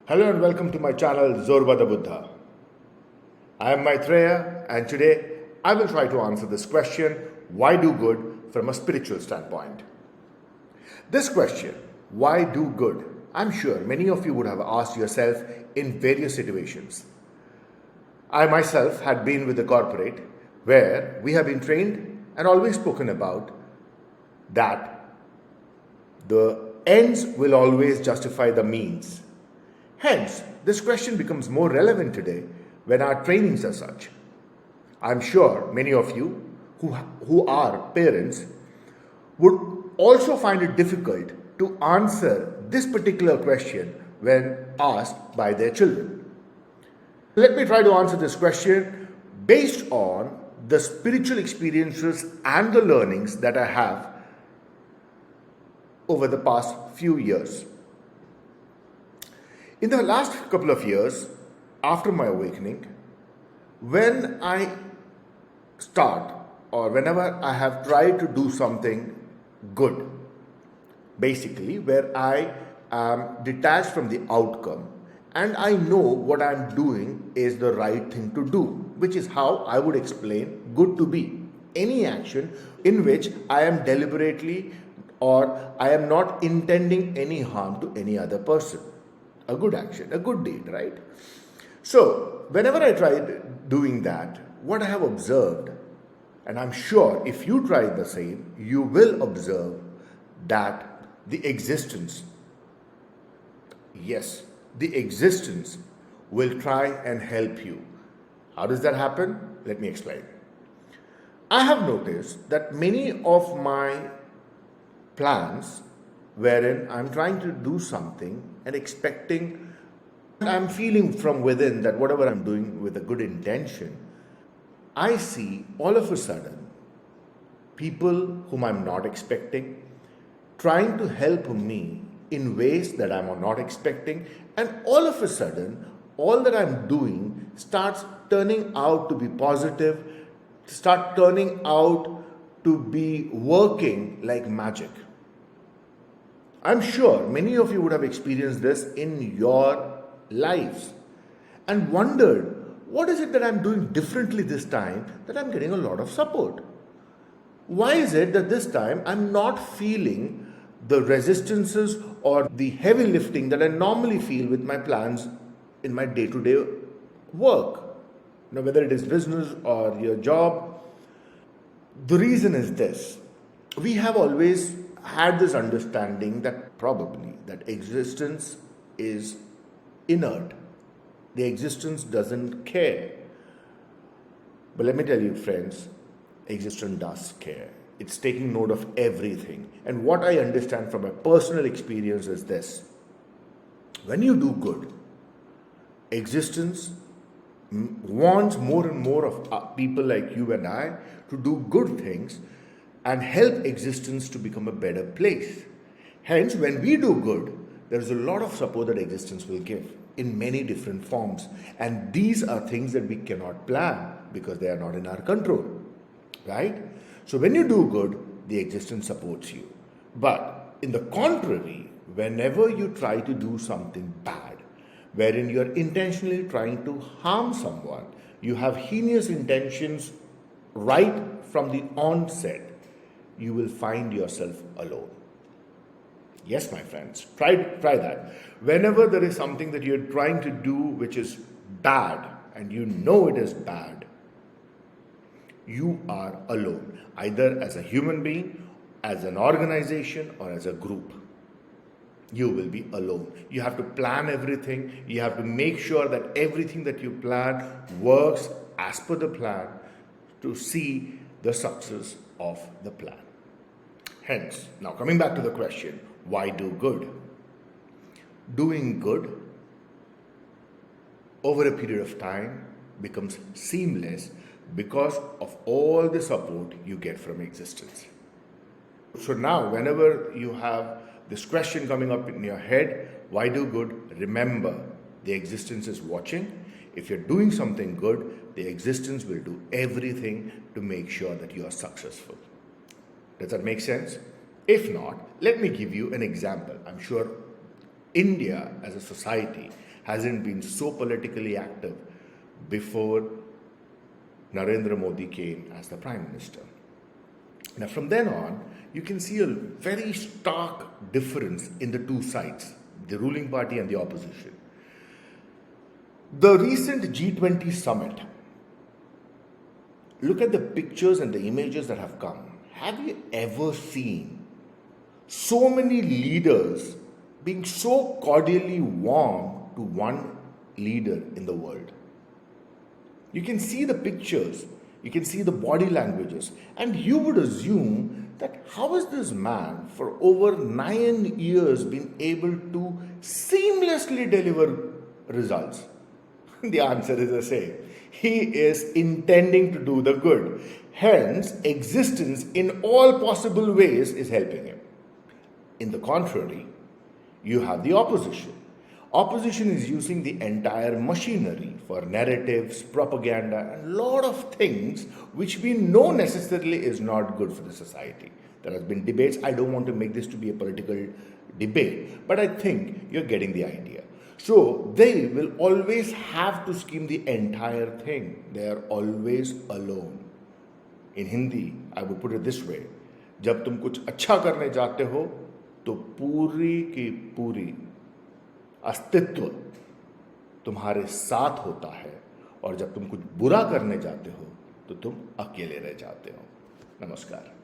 Hello and welcome to my channel Zorba the Buddha. I am Maitreya and today I will try to answer this question, why do good, from a spiritual standpoint. This question, why do good, I'm sure many of you would have asked yourself in various situations. I myself had been with the corporate where we have been trained and always spoken about that the ends will always justify the means. Hence, this question becomes more relevant today when our trainings are such. I'm sure many of you who are parents would also find it difficult to answer this particular question when asked by their children. Let me try to answer this question based on the spiritual experiences and the learnings that I have over the past few years. In the last couple of years, after my awakening, when I start or whenever I have tried to do something good, basically where I am detached from the outcome and I know what I'm doing is the right thing to do, which is how I would explain good to be. Any action in which I am deliberately or I am not intending any harm to any other person. A good action, a good deed, right? So, whenever I tried doing that, what I have observed, and I'm sure if you try the same, you will observe that the existence, yes, the existence will try and help you. How does that happen? Let me explain. I have noticed that many of my plans wherein I'm trying to do something and expecting, I'm feeling from within that whatever I'm doing with a good intention, I see all of a sudden people whom I'm not expecting trying to help me in ways that I'm not expecting, and all of a sudden all that I'm doing starts turning out to be positive, start turning out to be working like magic. I'm sure many of you would have experienced this in your lives and wondered, what is it that I'm doing differently this time that I'm getting a lot of support? Why is it that this time I'm not feeling the resistances or the heavy lifting that I normally feel with my plans in my day-to-day work? Now, whether it is business or your job, the reason is this. We have always had this understanding that probably that existence is inert. The existence doesn't care. But let me tell you, friends, existence does care. It's taking note of everything. And what I understand from my personal experience is this. When you do good, existence wants more and more of people like you and I to do good things and help existence to become a better place. Hence, when we do good, there is a lot of support that existence will give in many different forms. And these are things that we cannot plan because they are not in our control. Right? So when you do good, the existence supports you. But in the contrary, whenever you try to do something bad, wherein you are intentionally trying to harm someone, you have heinous intentions right from the onset, you will find yourself alone. Yes, my friends, try that. Whenever there is something that you're trying to do which is bad, and you know it is bad, you are alone, either as a human being, as an organization, or as a group. You will be alone. You have to plan everything. You have to make sure that everything that you plan works as per the plan to see the success of the plan. Hence, now coming back to the question, why do good? Doing good over a period of time becomes seamless because of all the support you get from existence. So now, whenever you have this question coming up in your head, why do good? Remember, the existence is watching. If you're doing something good, the existence will do everything to make sure that you are successful. Does that make sense? If not, let me give you an example. I'm sure India as a society hasn't been so politically active before Narendra Modi came as the Prime Minister. Now, from then on, you can see a very stark difference in the two sides, the ruling party and the opposition. The recent G20 summit, look at the pictures and the images that have come. Have you ever seen so many leaders being so cordially warm to one leader in the world? You can see the pictures, you can see the body languages, and you would assume that how is this man for over 9 years been able to seamlessly deliver results? The answer is the same. He is intending to do the good. Hence, existence in all possible ways is helping him. In the contrary, you have the opposition. Opposition is using the entire machinery for narratives, propaganda, and a lot of things which we know necessarily is not good for the society. There has been debates. I don't want to make this to be a political debate, but I think you're getting the idea. So they will always have to scheme the entire thing. They are always alone. In Hindi, I would put it this way: जब तुम कुछ अच्छा करने जाते हो तो पूरी की पूरी अस्तित्व तुम्हारे साथ होता है, और जब तुम कुछ बुरा करने जाते हो तो तुम अकेले रह जाते हो। नमस्कार।